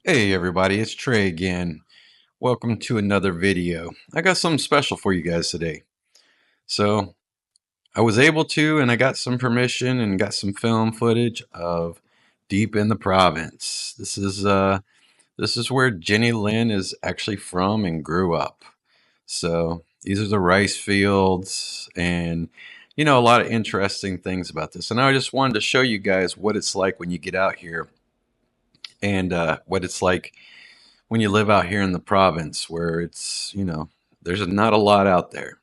Hey everybody, it's Trey again. Welcome to another video. I got something special for you guys today. So I was able to, and I got some permission and got some film footage of deep in the province. This is where Jenny Lynn is actually from and grew up. So these are the rice fields and a lot of interesting things about this. And I just wanted to show you guys what it's like when you get out here and what it's like when you live out here in the province where there's not a lot out there.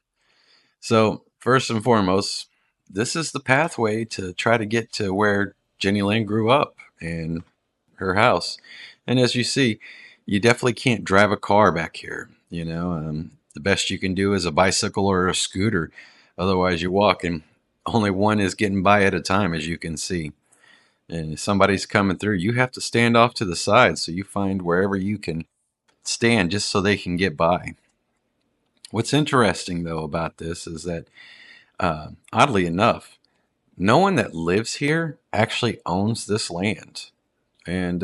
So, first and foremost, this is the pathway to try to get to where Jenny Lane grew up and her house. And as you see, you definitely can't drive a car back here. The best you can do is a bicycle or a scooter. Otherwise, you walk, and only one is getting by at a time, as you can see. And if somebody's coming through, you have to stand off to the side so you find wherever you can stand just so they can get by. What's interesting, though, about this is that, oddly enough, no one that lives here actually owns this land. And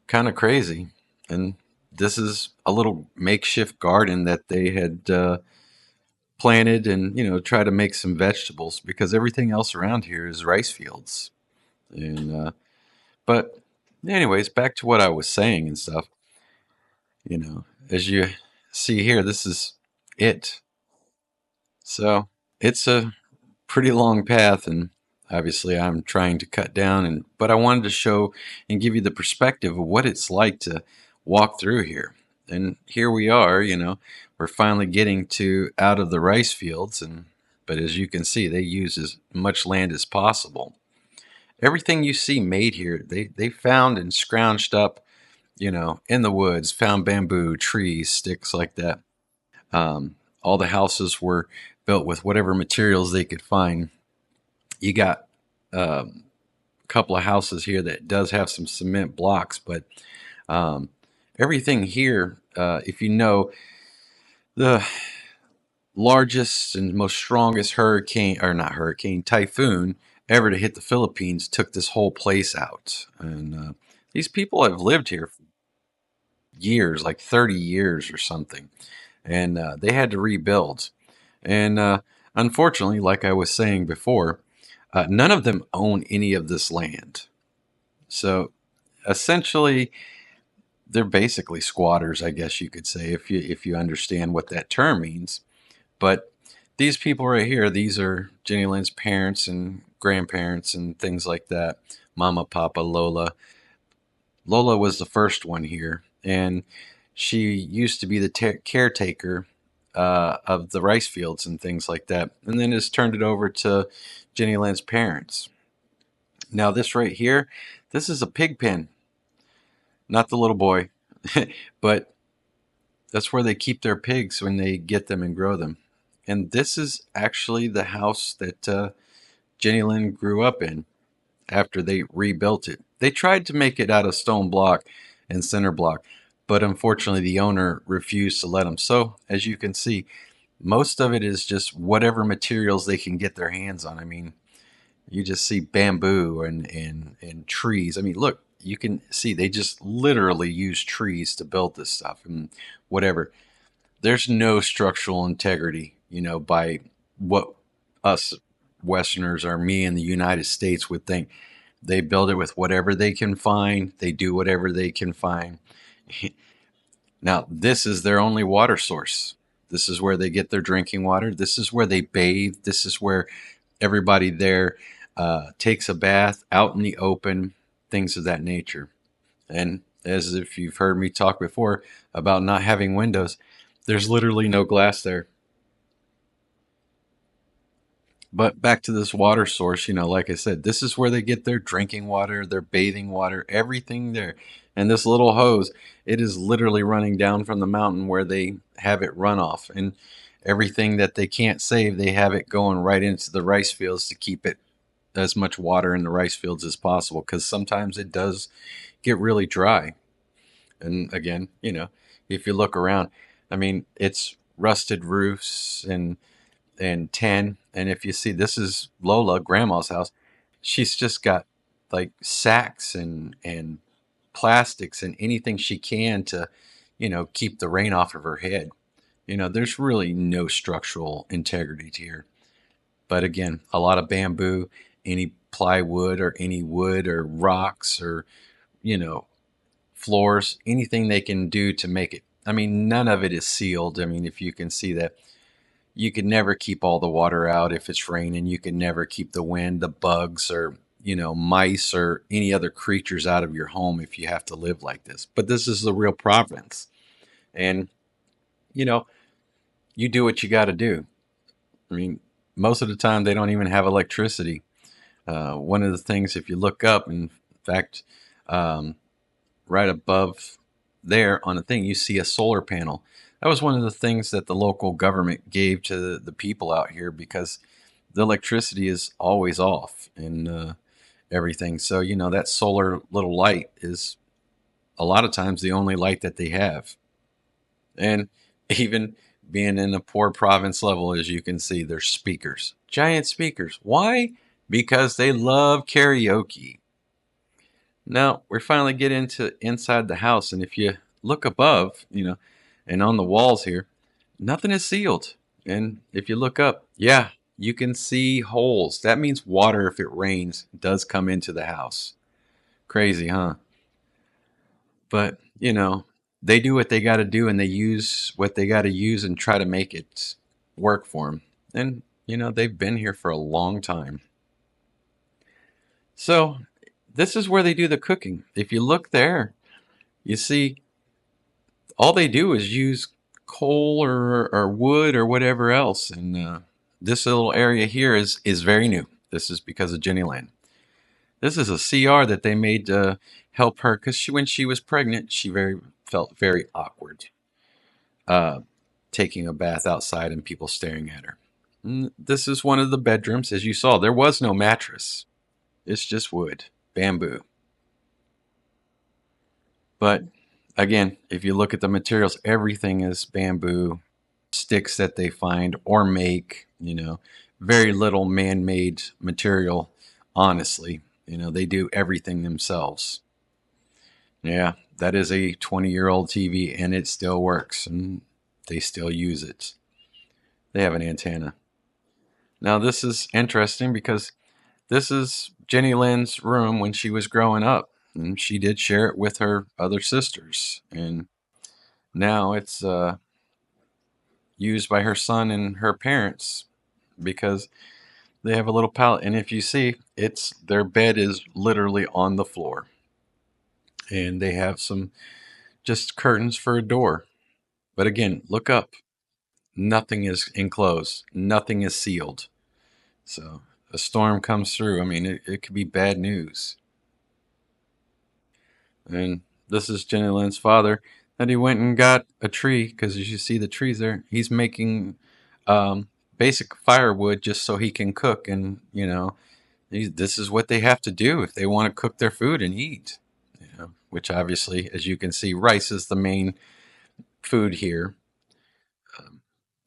kind of crazy. And this is a little makeshift garden that they had planted and, try to make some vegetables because everything else around here is rice fields. But, anyways, back to what I was saying and stuff. As you see here, this is it. So it's a pretty long path, and obviously I'm trying to cut down. But I wanted to show and give you the perspective of what it's like to walk through here. And here we are. We're finally getting to out of the rice fields, but as you can see, they use as much land as possible. Everything you see made here, they found and scrounged up, in the woods, found bamboo, trees, sticks like that. All the houses were built with whatever materials they could find. You got a couple of houses here that does have some cement blocks, but um, everything here, if you know, the largest and most strongest hurricane, or not hurricane, typhoon ever to hit the Philippines took this whole place out. And these people have lived here for years, like 30 years or something, and they had to rebuild. And unfortunately, like I was saying before, none of them own any of this land. So essentially, they're basically squatters, I guess you could say, if you understand what that term means. But these people right here, these are Jenny Lynn's parents and grandparents and things like that. Mama, Papa, Lola. Lola was the first one here, and she used to be the caretaker of the rice fields and things like that, and then has turned it over to Jenny Lynn's parents. Now, this right here, this is a pig pen, not the little boy, but that's where they keep their pigs when they get them and grow them. And this is actually the house that Jenny Lynn grew up in after they rebuilt it. They tried to make it out of stone block and center block, but unfortunately the owner refused to let them. So, as you can see, most of it is just whatever materials they can get their hands on. I mean, you just see bamboo and trees. I mean, look, you can see they just literally use trees to build this stuff and whatever. There's no structural integrity, by what us Westerners or me in the United States would think. They build it with whatever they can find. They do whatever they can find. Now, this is their only water source. This is where they get their drinking water. This is where they bathe. This is where everybody there takes a bath out in the open, things of that nature. And as if you've heard me talk before about not having windows, there's literally no glass there. But back to this water source, like I said, this is where they get their drinking water, their bathing water, everything there. And this little hose, it is literally running down from the mountain where they have it run off. And everything that they can't save, they have it going right into the rice fields to keep it as much water in the rice fields as possible. Because sometimes it does get really dry. And again, if you look around, I mean, it's rusted roofs and tin. And if you see, this is Lola, grandma's house. She's just got like sacks and plastics and anything she can to, keep the rain off of her head. There's really no structural integrity here. But again, a lot of bamboo, any plywood or any wood or rocks or, you know, floors, anything they can do to make it. I mean, none of it is sealed. I mean, if you can see that, you can never keep all the water out if it's raining. You can never keep the wind, the bugs, or, mice or any other creatures out of your home if you have to live like this. But this is the real province. And, you know, you do what you got to do. I mean, most of the time they don't even have electricity. One of the things, if you look up, in fact, um, right above there on the thing, you see a solar panel. That was one of the things that the local government gave to the people out here because the electricity is always off and everything. So, that solar little light is a lot of times the only light that they have. And even being in a poor province level, as you can see, there's speakers, giant speakers. Why? Because they love karaoke. Now we finally get into inside the house, and if you look above, and on the walls here, nothing is sealed. And if you look up, yeah, you can see holes. That means water, if it rains, does come into the house. Crazy, huh? But, they do what they got to do and they use what they got to use and try to make it work for them. And, they've been here for a long time. So, this is where they do the cooking. If you look there, you see all they do is use coal or wood or whatever else. And this little area here is very new. This is because of Jenny Lynn. This is a CR that they made to help her because when she was pregnant, she felt very awkward uh, taking a bath outside and people staring at her. And this is one of the bedrooms. As you saw, there was no mattress. It's just wood, bamboo. But again, if you look at the materials, everything is bamboo, sticks that they find or make, very little man made material, honestly. They do everything themselves. Yeah, that is a 20-year-old TV and it still works and they still use it. They have an antenna. Now, this is interesting because this is Jenny Lynn's room when she was growing up. And she did share it with her other sisters. And now it's used by her son and her parents because they have a little pallet. And if you see, their bed is literally on the floor. And they have some just curtains for a door. But again, look up. Nothing is enclosed. Nothing is sealed. So a storm comes through. I mean, it could be bad news. And this is Jenny Lynn's father. That he went and got a tree because as you see the trees there, he's making basic firewood just so he can cook. And this is what they have to do if they want to cook their food and eat. Which obviously, as you can see, rice is the main food here.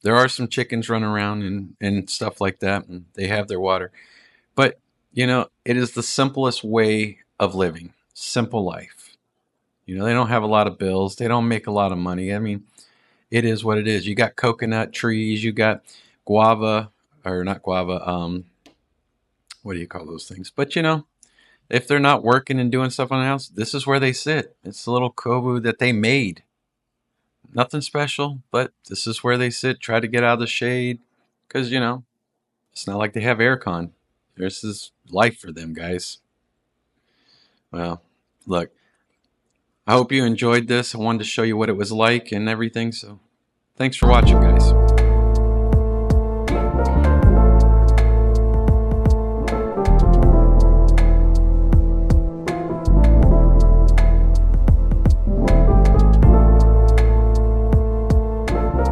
There are some chickens running around and stuff like that, and they have their water. But, it is the simplest way of living, simple life. They don't have a lot of bills. They don't make a lot of money. I mean, it is what it is. You got coconut trees. You got guava, or not guava. What do you call those things? But, if they're not working and doing stuff on the house, this is where they sit. It's a little kobu that they made. Nothing special, but this is where they sit, try to get out of the shade. Because, it's not like they have aircon. This is life for them, guys. Well, look, I hope you enjoyed this. I wanted to show you what it was like and everything. So thanks for watching, guys.